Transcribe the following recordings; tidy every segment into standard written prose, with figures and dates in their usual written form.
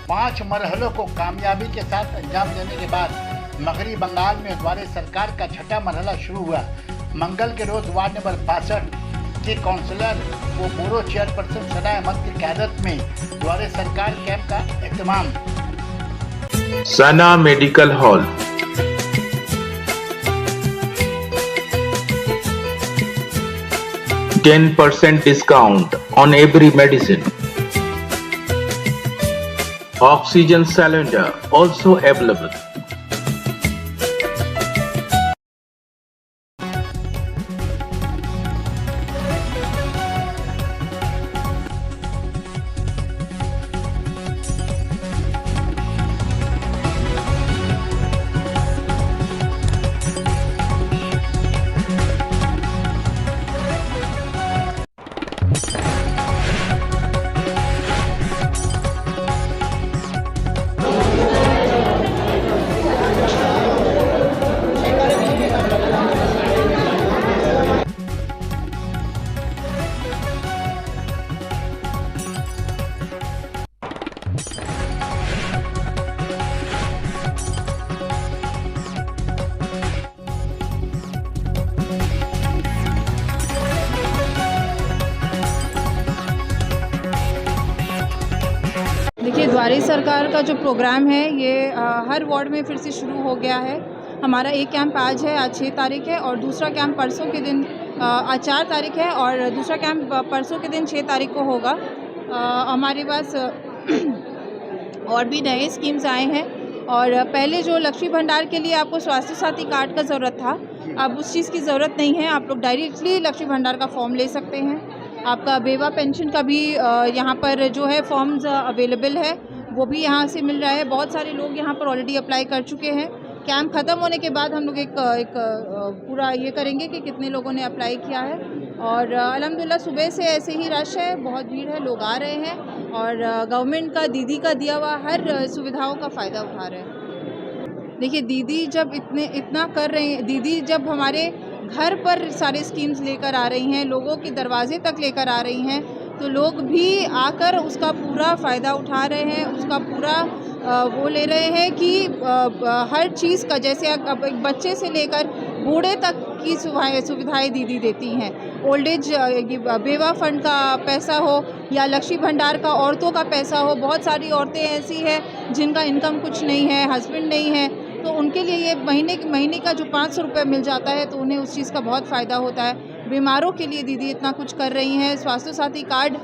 5 मरहलों को कामयाबी के साथ अंजाम देने के बाद मगरी बंगाल में द्वारे सरकार का छठा मरहला शुरू हुआ। मंगल के रोज वार्ड नंबर 62 के काउंसलर व ब्यूरो चेयरपर्सन सना अहमद की क़यादत में द्वारे सरकार कैंप का एहतमाम। सना medical hall, %10 discount on every medicine. Oxygen cylinder also available. देखिए, द्वारी सरकार का जो प्रोग्राम है ये हर वार्ड में फिर से शुरू हो गया है। हमारा एक कैंप आज 6 तारीख है और दूसरा कैंप परसों के दिन आज 4 तारीख है और दूसरा कैंप परसों के दिन 6 तारीख को होगा। हमारे पास और भी नए स्कीम्स आए हैं और पहले जो लक्ष्मी भंडार के लिए आपको स्वास्थ्य साथी कार्ड का ज़रूरत था, अब उस चीज़ की ज़रूरत नहीं है। आप लोग डायरेक्टली लक्ष्मी भंडार का फॉर्म ले सकते हैं। आपका बेवा पेंशन का भी यहाँ पर जो है फॉर्म्स अवेलेबल है, वो भी यहाँ से मिल रहा है। बहुत सारे लोग यहाँ पर ऑलरेडी अप्लाई कर चुके हैं। कैंप ख़त्म होने के बाद हम लोग एक पूरा ये करेंगे कि कितने लोगों ने अप्लाई किया है और अल्हम्दुलिल्लाह सुबह से ऐसे ही रश है, बहुत भीड़ है, लोग आ रहे हैं और गवर्नमेंट का दीदी का दिया हुआ हर सुविधाओं का फ़ायदा उठा रहे हैं। देखिए, दीदी जब इतना कर रहे हैं, दीदी जब हमारे घर पर सारे स्कीम्स लेकर आ रही हैं, लोगों के दरवाजे तक लेकर आ रही हैं, तो लोग भी आकर उसका पूरा फ़ायदा उठा रहे हैं, उसका पूरा वो ले रहे हैं कि हर चीज़ का, जैसे अब एक बच्चे से लेकर बूढ़े तक की सुविधाएं दीदी देती हैं। ओल्ड एज बेवा फंड का पैसा हो या लक्ष्मी भंडार का औरतों का पैसा हो। बहुत सारी औरतें ऐसी हैं जिनका इनकम कुछ नहीं है, हस्बैंड नहीं है, तो उनके लिए ये महीने का जो 500 रुपये मिल जाता है तो उन्हें उस चीज़ का बहुत फ़ायदा होता है। बीमारों के लिए दीदी इतना कुछ कर रही हैं। स्वास्थ्य साथी कार्ड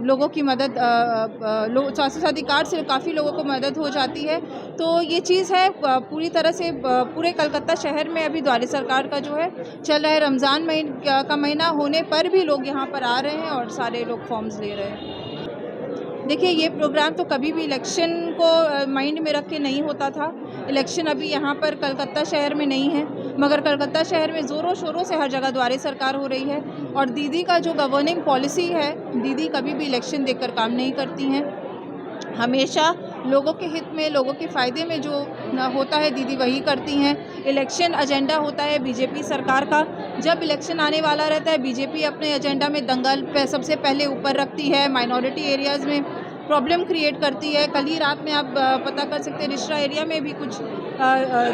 लोगों की मदद स्वास्थ्य साथी कार्ड से काफ़ी लोगों को मदद हो जाती है। तो ये चीज़ है पूरी तरह से पूरे कलकत्ता शहर में अभी द्वारी सरकार का जो है चल रहा है। रमज़ान का महीना होने पर भी लोग यहाँ पर आ रहे हैं और सारे लोग फॉर्म्स ले रहे हैं। देखिए, ये प्रोग्राम तो कभी भी इलेक्शन को माइंड में रख के नहीं होता था। इलेक्शन अभी यहाँ पर कलकत्ता शहर में नहीं है, मगर कलकत्ता शहर में ज़ोरों शोरों से हर जगह द्वारे सरकार हो रही है और दीदी का जो गवर्निंग पॉलिसी है, दीदी कभी भी इलेक्शन देखकर काम नहीं करती हैं। हमेशा लोगों के हित में, लोगों के फ़ायदे में जो होता है दीदी वही करती हैं। इलेक्शन एजेंडा होता है बीजेपी सरकार का। जब इलेक्शन आने वाला रहता है, बीजेपी अपने एजेंडा में दंगल पे सबसे पहले ऊपर रखती है, माइनॉरिटी एरियाज़ में प्रॉब्लम क्रिएट करती है। कल ही रात में आप पता कर सकते हैं रिश्ता एरिया में भी कुछ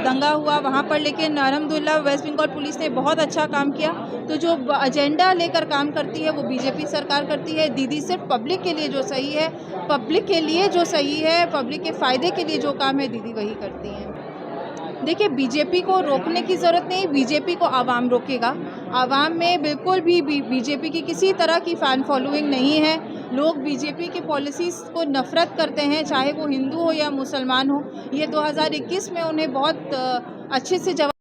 दंगा हुआ वहाँ पर, लेकिन अल्हम्दुलिल्लाह वेस्ट बंगाल पुलिस ने बहुत अच्छा काम किया। तो जो एजेंडा लेकर काम करती है वो बीजेपी सरकार करती है। दीदी सिर्फ पब्लिक के लिए जो सही है, पब्लिक के लिए जो सही है, पब्लिक के फ़ायदे के लिए जो काम है, दीदी वही करती हैं। देखिए, बीजेपी को रोकने की ज़रूरत नहीं, बीजेपी को आवाम रोकेगा। आवाम में बिल्कुल भी बीजेपी की किसी तरह की फ़ैन फॉलोइंग नहीं है। लोग बीजेपी की पॉलिसीज़ को नफ़रत करते हैं, चाहे वो हिंदू हो या मुसलमान हो। ये 2021 में उन्हें बहुत अच्छे से जवाब